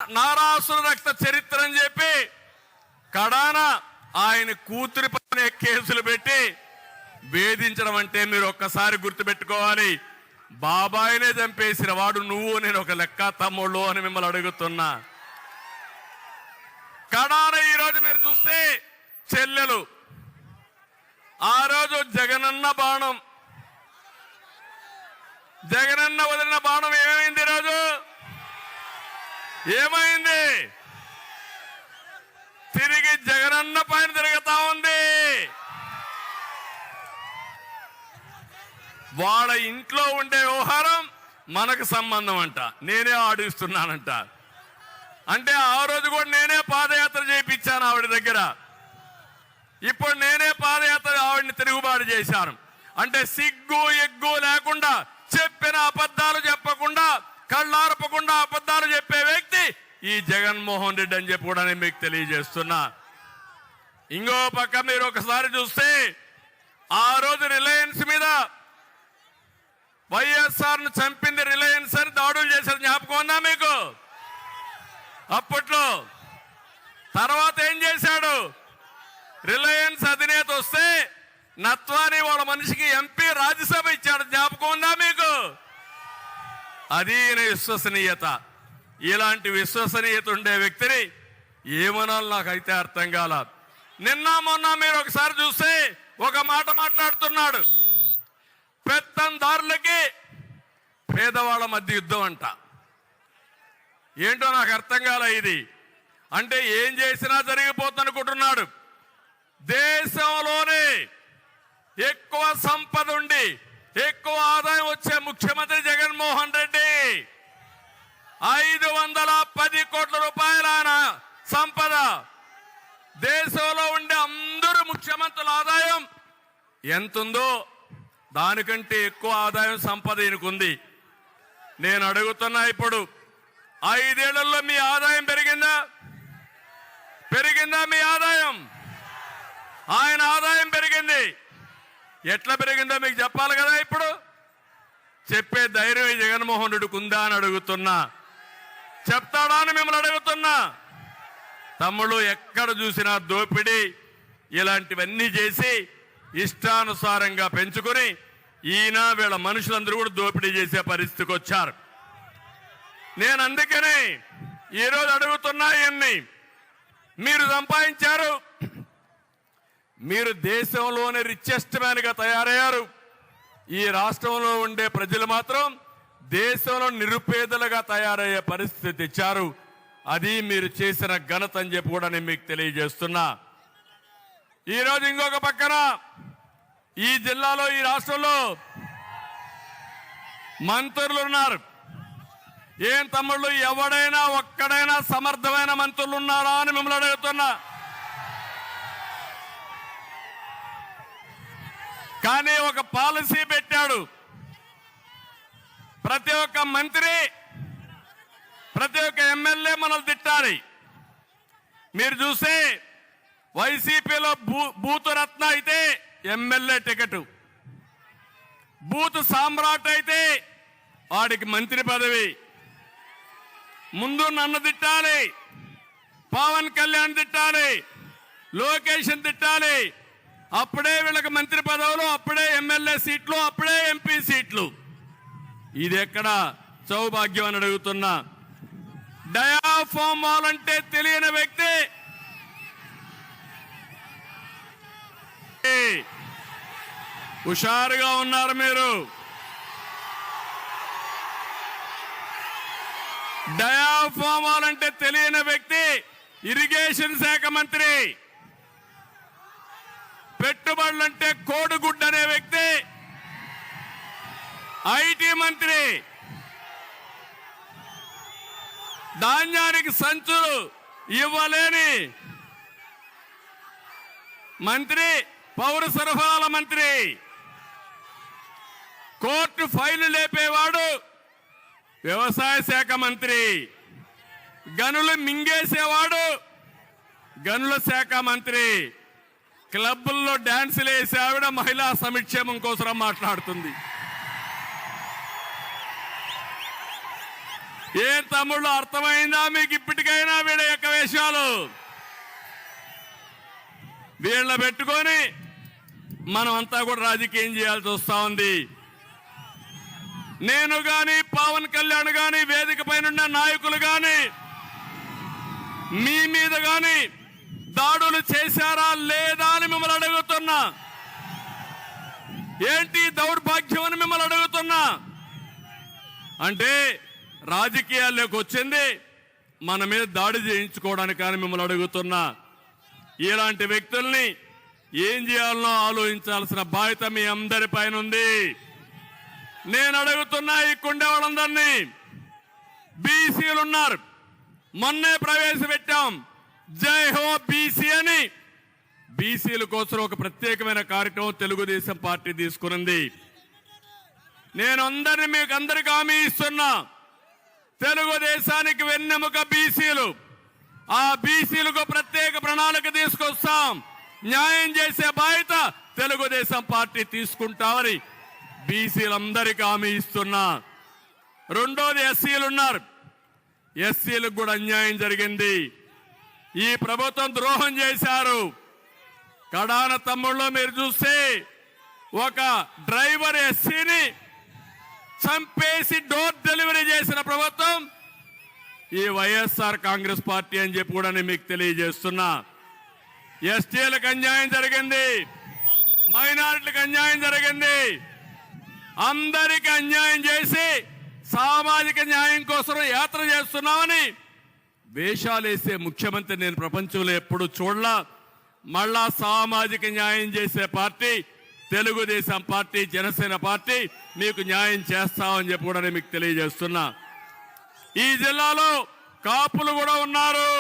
నారాసుర రక్త చరిత్ర అని చెప్పి కడాన ఆయన కూతురి పైన కేసులు పెట్టి వేధించడం అంటే మీరు ఒక్కసారి గుర్తుపెట్టుకోవాలి. బాబాయినే చంపేసిన వాడు నువ్వు నేను ఒక లెక్క తమ్ముళ్ళు అని మిమ్మల్ని అడుగుతున్నా. కడాన ఈరోజు మీరు చూస్తే చెల్లెలు ఆ రోజు జగనన్న బాణం, జగనన్న వదిలిన బాణం ఏమైంది? ఈరోజు ఏమైంది? తిరిగి జగనన్న పైన తిరుగుతా ఉంది. వాళ్ళ ఇంట్లో ఉండే వ్యవహారం మనకు సంబంధం అంట, నేనే ఆడిస్తున్నానంట. అంటే ఆ రోజు కూడా నేనే పాదయాత్ర చేయించాను ఆవిడ దగ్గర, ఇప్పుడు నేనే పాదయాత్ర ఆవిడని తిరుగుబాటు చేశాను. అంటే సిగ్గు ఎగ్గు లేకుండా చెప్పిన అబద్ధాలు చెప్పకుండా కళ్ళార్పకుండా అబద్ధాలు చెప్పే వ్యక్తి ఈ జగన్మోహన్ రెడ్డి అని చెప్పి కూడా నేను మీకు తెలియజేస్తున్నా. ఇంకో పక్క మీరు ఒకసారి చూస్తే ఆ రోజు రిలయన్స్ మీద వైఎస్ఆర్ ను చంపింది రిలయన్స్ అని దాడులు చేశారు, జ్ఞాపకం ఉందా మీకు? అప్పట్లో తర్వాత ఏం చేశాడు? రిలయన్స్ అధినేత వస్తే నత్వాని వాళ్ళ మనిషికి ఎంపీ రాజ్యసభ ఇచ్చాడు, జ్ఞాపకం ఉందా మీకు? అది ఈయన విశ్వసనీయత. ఇలాంటి విశ్వసనీయత ఉండే వ్యక్తిని ఏమనాలి నాకైతే అర్థం కాల. నిన్న మొన్న మీరు ఒకసారి చూస్తే ఒక మాట మాట్లాడుతున్నాడు, పెత్తందారులకి పేదవాళ్ళ మధ్య యుద్ధం అంట. ఏంటో నాకు అర్థం కాల ఇది. అంటే ఏం చేసినా జరిగిపోతుందనుకుంటున్నాడు. దేశంలోనే ఎక్కువ సంపద ఉండి ఎక్కువ ఆదాయం వచ్చే ముఖ్యమంత్రి జగన్మోహన్ రెడ్డి. 510 కోట్ల రూపాయల ఆయన సంపద. దేశంలో ఉండే అందరూ ముఖ్యమంత్రుల ఆదాయం ఎంతుందో దానికంటే ఎక్కువ ఆదాయం సంపద ఈయనకుంది. నేను అడుగుతున్నా, ఇప్పుడు 5 ఏళ్లలో మీ ఆదాయం పెరిగిందా? పెరిగిందా మీ ఆదాయం? ఆయన ఆదాయం పెరిగింది. ఎట్లా పెరిగిందో మీకు చెప్పాలి కదా. ఇప్పుడు చెప్పే ధైర్యం జగన్మోహన్ రెడ్డికి ఉందా అని అడుగుతున్నా. చెప్తాడా అని మిమ్మల్ని అడుగుతున్నా. తమ్ముళ్ళు ఎక్కడ చూసినా దోపిడీ ఇలాంటివన్నీ చేసి ఇష్టానుసారంగా పెంచుకొని ఈయన వీళ్ళ మనుషులందరూ కూడా దోపిడీ చేసే పరిస్థితికి వచ్చారు. నేను అందుకనే ఈరోజు అడుగుతున్నా, ఇవన్నీ మీరు సంపాదించారు, మీరు దేశంలోనే రిచెస్ట్ మ్యాన్ గా తయారయ్యారు. ఈ రాష్ట్రంలో ఉండే ప్రజలు మాత్రం దేశంలో నిరుపేదలుగా తయారయ్యే పరిస్థితి తెచ్చారు. అది మీరు చేసిన ఘనత అని చెప్పి కూడా నేను మీకు తెలియజేస్తున్నా. ఈరోజు ఇంకొక పక్కన ఈ జిల్లాలో ఈ రాష్ట్రంలో మంత్రులు ఉన్నారు. ఏం తమ్ముళ్ళు, ఎవడైనా ఒక్కడైనా సమర్థమైన మంత్రులు ఉన్నారా అని మిమ్మల్ని అడుగుతున్నా. కానీ ఒక పాలసీ పెట్టాడు, ప్రతి ఒక్క మంత్రి ప్రతి ఒక్క ఎమ్మెల్యే మనల్ని తిట్టాలి. మీరు చూస్తే వైసీపీలో బూతు రత్న అయితే ఎమ్మెల్యే టికెట్, బూత్ సామ్రాట్ అయితే వాడికి మంత్రి పదవి. ముందు నన్ను తిట్టాలి, పవన్ కళ్యాణ్ తిట్టాలి, లోకేష్ తిట్టాలి, అప్పుడే వీళ్ళకి మంత్రి పదవులు, అప్పుడే ఎమ్మెల్యే సీట్లు, అప్పుడే ఎంపీ సీట్లు. ఇది ఎక్కడ సౌభాగ్యం అని అడుగుతున్నా. డయాఫార్మాల్ అంటే తెలియని వ్యక్తి హుషారుగా ఉన్నారు మీరు. డయాఫార్మాల్ అంటే తెలియని వ్యక్తి ఇరిగేషన్ శాఖ మంత్రి. పెట్టుబడులంటే కోడిగుడ్డు అనే వ్యక్తి ఐటీ మంత్రి. ధాన్యానికి సంచులు ఇవ్వలేని మంత్రి పౌర సరఫరాల మంత్రి. కోర్టు ఫైలు లేపేవాడు వ్యవసాయ శాఖ మంత్రి. గనులు మింగేసేవాడు గనుల శాఖ మంత్రి. క్లబ్బుల్లో డాన్సులు వేసే ఆవిడ మహిళా సంక్షేమం కోసం మాట్లాడుతుంది. ఏం తమ్ముళ్ళు అర్థమైందా మీకు ఇప్పటికైనా వీళ్ళ యొక్క వేషాలు? వీళ్ళ పెట్టుకొని మనం అంతా కూడా రాజకీయం చేయాల్సి వస్తా ఉంది. నేను గాని పవన్ కళ్యాణ్ గాని వేదిక పైన నాయకులు గాని మీ మీద గాని దాడులు చేశారా లేదా అని మిమ్మల్ని అడుగుతున్నా. ఏంటి దౌర్భాగ్యం అని మిమ్మల్ని అడుగుతున్నా. అంటే రాజకీయాల్లోకి వచ్చింది మన మీద దాడి చేయించుకోవడానికి కానీ మిమ్మల్ని అడుగుతున్నా. ఇలాంటి వ్యక్తుల్ని ఏం చేయాలనో ఆలోచించాల్సిన బాధ్యత మీ అందరి పైన ఉంది. నేను అడుగుతున్నా ఈ కుండే వాళ్ళందరినీ, బీసీలు ఉన్నారు, మొన్నే ప్రవేశపెట్టాం జై హో బీసీ అని. బీసీల కోసం ఒక ప్రత్యేకమైన కార్యక్రమం తెలుగుదేశం పార్టీ తీసుకున్నది. నేను మీకు అందరికీ హామీ ఇస్తున్నా, తెలుగుదేశానికి వెన్నెముక బీసీలు. ఆ బీసీలకు ప్రత్యేక ప్రణాళిక తీసుకొస్తాం. న్యాయం చేసే బాధ్యత తెలుగుదేశం పార్టీ తీసుకుంటామని బీసీలందరికీ హామీ ఇస్తున్నా. రెండోది ఎస్సీలు ఉన్నారు. ఎస్సీలకు కూడా అన్యాయం జరిగింది. ఈ ప్రభుత్వం ద్రోహం చేశారు. కడాన తమ్ముళ్ళు మీరు చూస్తే ఒక డ్రైవర్ ఎస్సీని చంపేసి డోర్ డెలివరీ చేసిన ప్రభుత్వం ఈ వైఎస్ఆర్ కాంగ్రెస్ పార్టీ అని చెప్పి కూడా నేను మీకు తెలియజేస్తున్నా. ఎస్టీలకు అన్యాయం జరిగింది, మైనారిటీలకు అన్యాయం జరిగింది. అందరికీ అన్యాయం చేసి సామాజిక న్యాయం కోసం యాత్ర చేస్తున్నామని వేషాలేసే ముఖ్యమంత్రి నేను ప్రపంచంలో ఎప్పుడు చూడలా. మళ్ళా సామాజిక న్యాయం చేసే party Telugu Desam party, Janasena party మీకు న్యాయం చేస్తామని చెప్పి కూడా నేను మీకు తెలియజేస్తున్నా. ఈ జిల్లాలో కాపులు కూడా ఉన్నారు.